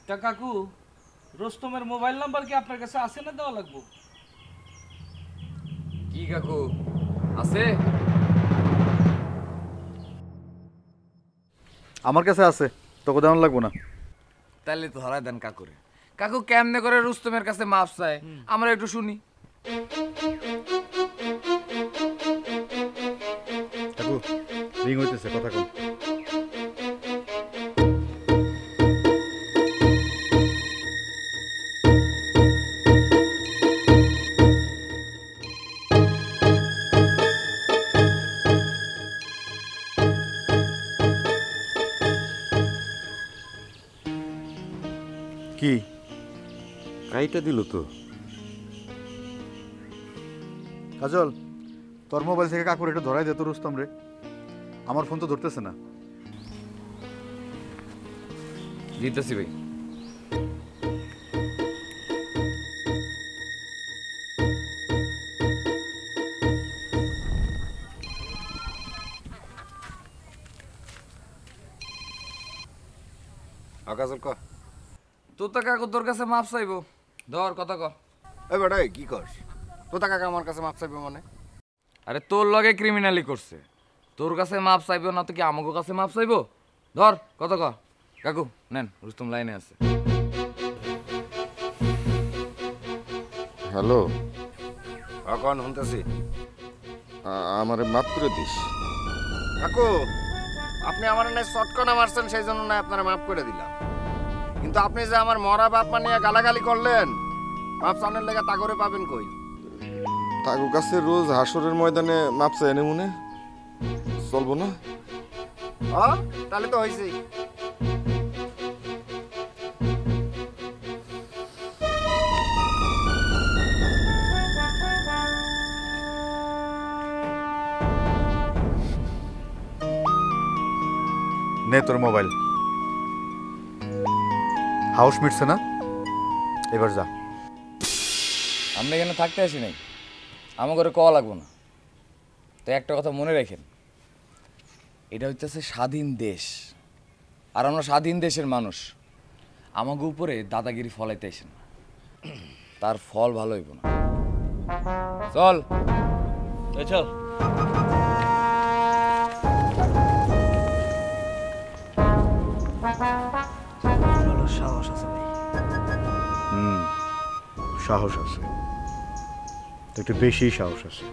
তা কাকু রোস্তমের mobile number কি আপনার কাছে আছে না দেওয়া লাগবো? কি কাকু আছে? আমার কাছে আছে, তোকে দেওয়ান লাগবো না। তাহলে তো ধরাই দেন কাকুরে। কাকু কেমনে করে রুস্তমের কাছে মাপ চায় আমরা একটু শুনি। কাকু রিং হইতেছে, কথা কম। কি কাইটা দিল তো? কাজল, তোর মোবাইল থেকে কাকুর একটু ধরাই দে তো রুস্তম রে, আমার ফোন তো ধরতেছে না। দিতেছি ভাই। আকাশল ক তোতা কাকু তোর কাছে মাপ চাইবো, ধর কথা ক। এই বেটাই কি করস? তোতা কাকা আমার কাছে মাপ চাইবে মানে? আরে তোর লগে ক্রিমিনালি করছে, তোর কাছে মাপ চাইবো না তো কি আমাকে কাছে মাপ চাইবো? ধর কথা ক। কাকু নেন, রুস্তম লাইনে আছে। হ্যালো, কখন শুনতেছি? আমারে মাফ করে দিস কাকু। আপনি আমার না শর্টকাট মারছেন, সেই জন্য না আপনারা মাফ করে দিলাম। কিন্তু আপনি যে আমার মরা বাপ নিয়ে গালাগালি করলেন, মাপ চানের লেগে তা করে পাবেন কই? তাগো কাছে রোজ হাসরের ময়দানে মাপ চাই এনে মনে চলবো না? তাহলে তো হয়েছেই। নে তোর মোবাইল। হাউস মিটছে না, এবার যা। আমরা এখানে থাকতে আসি নাই, আমার ঘরে কওয়া লাগবো না। তো একটা কথা মনে রাখেন, এটা হচ্ছে স্বাধীন দেশ, আর আমরা স্বাধীন দেশের মানুষ। আমাকে উপরে দাদাগিরি ফলাইতে আসেন না, তার ফল ভালো হইব না। চল চল। সাহস আছে ভাই। সাহস আছে, একটু বেশি সাহস আছে।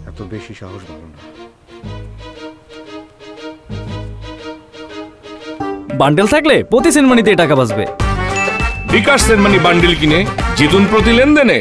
এত বেশি সাহস ভালো না। বান্ডেল থাকলে প্রতি সেনমানিতে টাকা বাঁচবে। বিকাশ সেনমানি বান্ডিল কিনে জিতুন প্রতি লেনদেনে।